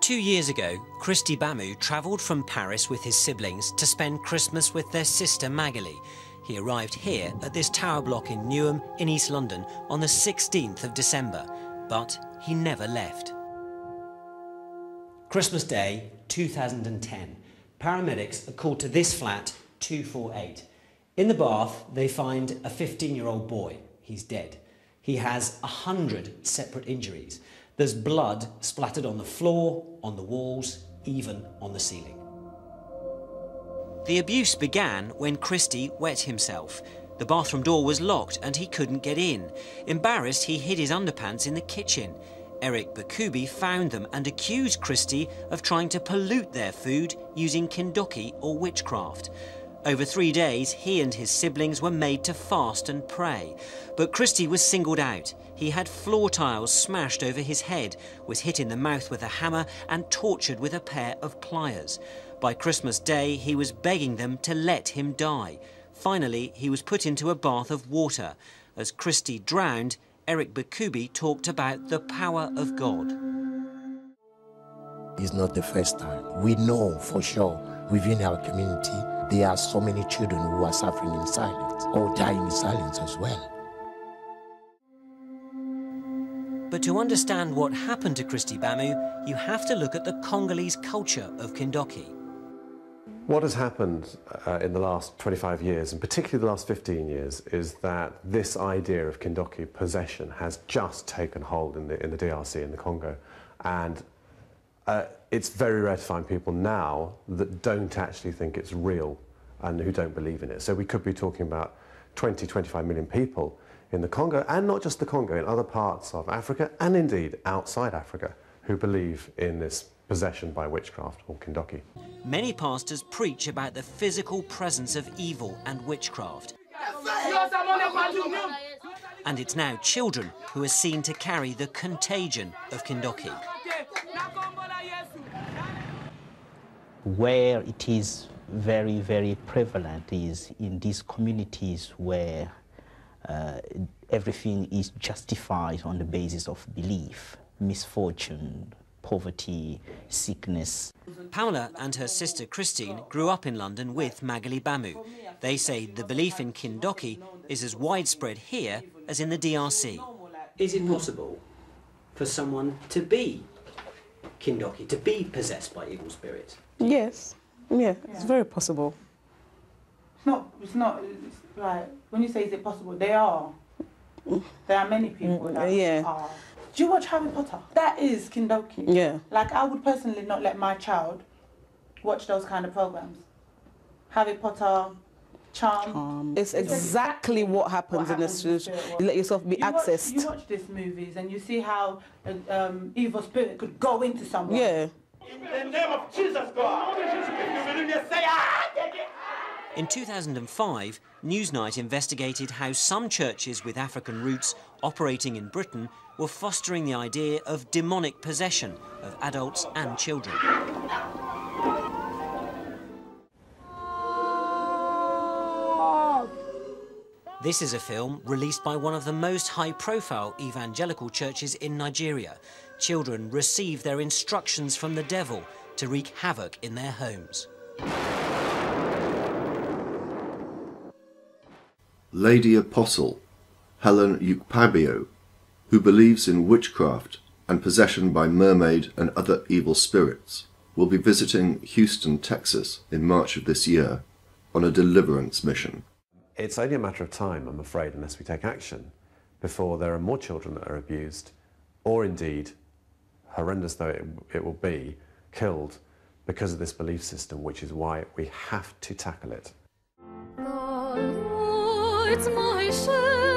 2 years ago, Christy Bamu travelled from Paris with his siblings to spend Christmas with their sister Magali. He arrived here at this tower block in Newham in East London on the 16th of December, but he never left. Christmas Day 2010. Paramedics are called to this flat 248. In the bath, they find a 15-year-old boy. He's dead. He has 100 separate injuries. There's blood splattered on the floor, on the walls, even on the ceiling. The abuse began when Christy wet himself. The bathroom door was locked and he couldn't get in. Embarrassed, he hid his underpants in the kitchen. Helen Ukpobia found them and accused Christy of trying to pollute their food using kindoki or witchcraft. Over 3 days, he and his siblings were made to fast and pray. But Christy was singled out. He had floor tiles smashed over his head, was hit in the mouth with a hammer and tortured with a pair of pliers. By Christmas Day, he was begging them to let him die. Finally, he was put into a bath of water. As Christy drowned, Helen Ukpobia talked about the power of God. It's not the first time. We know for sure within our community there are so many children who are suffering in silence or dying in silence as well. But to understand what happened to Christy Bamu, you have to look at the Congolese culture of kindoki. What has happened in the last 25 years, and particularly the last 15 years, is that this idea of kindoki possession has just taken hold in the DRC, in the Congo. And it's very rare to find people now that don't actually think it's real and who don't believe in it. So we could be talking about 20, 25 million people in the Congo, and not just the Congo, in other parts of Africa, and indeed outside Africa, who believe in this possession by witchcraft or kindoki. Many pastors preach about the physical presence of evil and witchcraft. And it's now children who are seen to carry the contagion of kindoki. Where it is very, very prevalent is in these communities where everything is justified on the basis of belief, misfortune, poverty, sickness. Paola and her sister Christine grew up in London with Magali Bamu. They say the belief in kindoki is as widespread here as in the DRC. Is it possible for someone to be kindoki, to be possessed by evil spirits? Yes, yeah, it's very possible. It's like, when you say is it possible, there are many people that are. Do you watch Harry Potter? That is kindoki. Yeah. Like, I would personally not let my child watch those kind of programs. Harry Potter, Charm. It's exactly what happens in the street. You let yourself be accessed. You watch these movies and you see how an evil spirit could go into someone. Yeah. In the name of Jesus, God. In 2005, Newsnight investigated how some churches with African roots operating in Britain were fostering the idea of demonic possession of adults and children. This is a film released by one of the most high-profile evangelical churches in Nigeria. Children receive their instructions from the devil to wreak havoc in their homes. Lady Apostle Helen Ukpobia, who believes in witchcraft and possession by mermaid and other evil spirits, will be visiting Houston, Texas in March of this year on a deliverance mission. It's only a matter of time, I'm afraid, unless we take action, before there are more children that are abused, or indeed, horrendous though it will be, killed because of this belief system, which is why we have to tackle it. It's my shame.